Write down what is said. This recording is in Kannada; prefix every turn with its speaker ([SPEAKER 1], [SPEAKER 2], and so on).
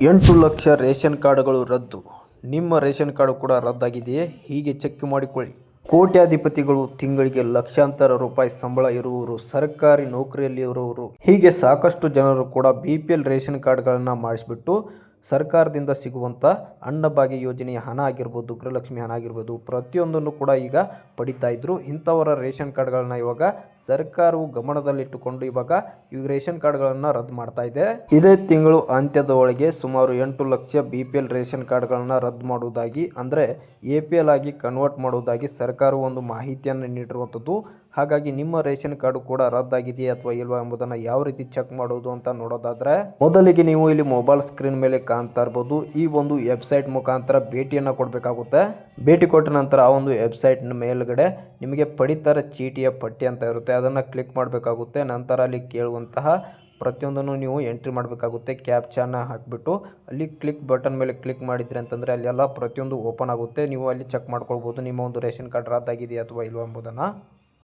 [SPEAKER 1] 8 ಲಕ್ಷ ರೇಷನ್ ಕಾರ್ಡ್ಗಳು ರದ್ದು. ನಿಮ್ಮ ರೇಷನ್ ಕಾರ್ಡ್ ಕೂಡ ರದ್ದಾಗಿದೆಯೇ? ಹೀಗೆ ಚೆಕ್ ಮಾಡಿಕೊಳ್ಳಿ. ಕೋಟ್ಯಾಧಿಪತಿಗಳು, ತಿಂಗಳಿಗೆ ಲಕ್ಷಾಂತರ ರೂಪಾಯಿ ಸಂಬಳ ಇರುವವರು, ಸರ್ಕಾರಿ ನೌಕರಿಯಲ್ಲಿರುವವರು, ಹೀಗೆ ಸಾಕಷ್ಟು ಜನರು ಕೂಡ BPL ರೇಷನ್ ಕಾರ್ಡ್ಗಳನ್ನು ಮಾಡಿಸ್ಬಿಟ್ಟು ಸರ್ಕಾರದಿಂದ ಸಿಗುವಂಥ ಅನ್ನಭಾಗ್ಯ ಯೋಜನೆಯ ಹಣ ಆಗಿರ್ಬೋದು, ಗೃಹಲಕ್ಷ್ಮಿ ಹಣ ಆಗಿರ್ಬೋದು, ಪ್ರತಿಯೊಂದನ್ನು ಕೂಡ ಈಗ ಪಡಿತಾ ಇದ್ರು. ಇಂಥವರ ರೇಷನ್ ಕಾರ್ಡ್ಗಳನ್ನ ಇವಾಗ ಸರ್ಕಾರವು ಗಮನದಲ್ಲಿಟ್ಟುಕೊಂಡು ಇವಾಗ ಈ ರೇಷನ್ ಕಾರ್ಡ್ಗಳನ್ನು ರದ್ದು ಮಾಡ್ತಾ ಇದೆ. ಇದೇ ತಿಂಗಳು ಅಂತ್ಯದ ಒಳಗೆ ಸುಮಾರು 8 ಲಕ್ಷ BPL ರೇಷನ್ ಕಾರ್ಡ್ಗಳನ್ನು ರದ್ದು ಮಾಡುವುದಾಗಿ, ಅಂದರೆ APL ಆಗಿ ಕನ್ವರ್ಟ್ ಮಾಡುವುದಾಗಿ ಸರ್ಕಾರವು ಒಂದು ಮಾಹಿತಿಯನ್ನು ನೀಡಿರುವಂಥದ್ದು. ಹಾಗಾಗಿ ನಿಮ್ಮ ರೇಷನ್ ಕಾರ್ಡು ಕೂಡ ರದ್ದಾಗಿದೆಯೇ ಅಥವಾ ಇಲ್ವಾ ಎಂಬುದನ್ನು ಯಾವ ರೀತಿ ಚೆಕ್ ಮಾಡೋದು ಅಂತ ನೋಡೋದಾದ್ರೆ, ಮೊದಲಿಗೆ ನೀವು ಇಲ್ಲಿ ಮೊಬೈಲ್ ಸ್ಕ್ರೀನ್ ಮೇಲೆ ಕಾಣ್ತಾ ಇರ್ಬೋದು, ಈ ಒಂದು ವೆಬ್ಸೈಟ್ ಮುಖಾಂತರ ಭೇಟಿಯನ್ನು ಕೊಡಬೇಕಾಗುತ್ತೆ. ಭೇಟಿ ಕೊಟ್ಟ ನಂತರ ಆ ಒಂದು ವೆಬ್ಸೈಟ್ ಮೇಲ್ಗಡೆ ನಿಮಗೆ ಪಡಿತರ ಚೀಟಿಯ ಪಟ್ಟಿ ಅಂತ ಇರುತ್ತೆ, ಅದನ್ನು ಕ್ಲಿಕ್ ಮಾಡಬೇಕಾಗುತ್ತೆ. ನಂತರ ಅಲ್ಲಿ ಕೇಳುವಂತಹ ಪ್ರತಿಯೊಂದನ್ನು ನೀವು ಎಂಟ್ರಿ ಮಾಡಬೇಕಾಗುತ್ತೆ. ಕ್ಯಾಪ್ಚಾನ ಹಾಕಿಬಿಟ್ಟು ಅಲ್ಲಿ ಕ್ಲಿಕ್ ಬಟನ್ ಮೇಲೆ ಕ್ಲಿಕ್ ಮಾಡಿದ್ರಿ ಅಂತಂದರೆ ಅಲ್ಲೆಲ್ಲ ಪ್ರತಿಯೊಂದು ಓಪನ್ ಆಗುತ್ತೆ. ನೀವು ಅಲ್ಲಿ ಚೆಕ್ ಮಾಡ್ಕೊಳ್ಬೋದು ನಿಮ್ಮ ಒಂದು ರೇಷನ್ ಕಾರ್ಡ್ ರದ್ದಾಗಿದೆಯಾ ಅಥವಾ ಇಲ್ವಾ ಎಂಬುದನ್ನು.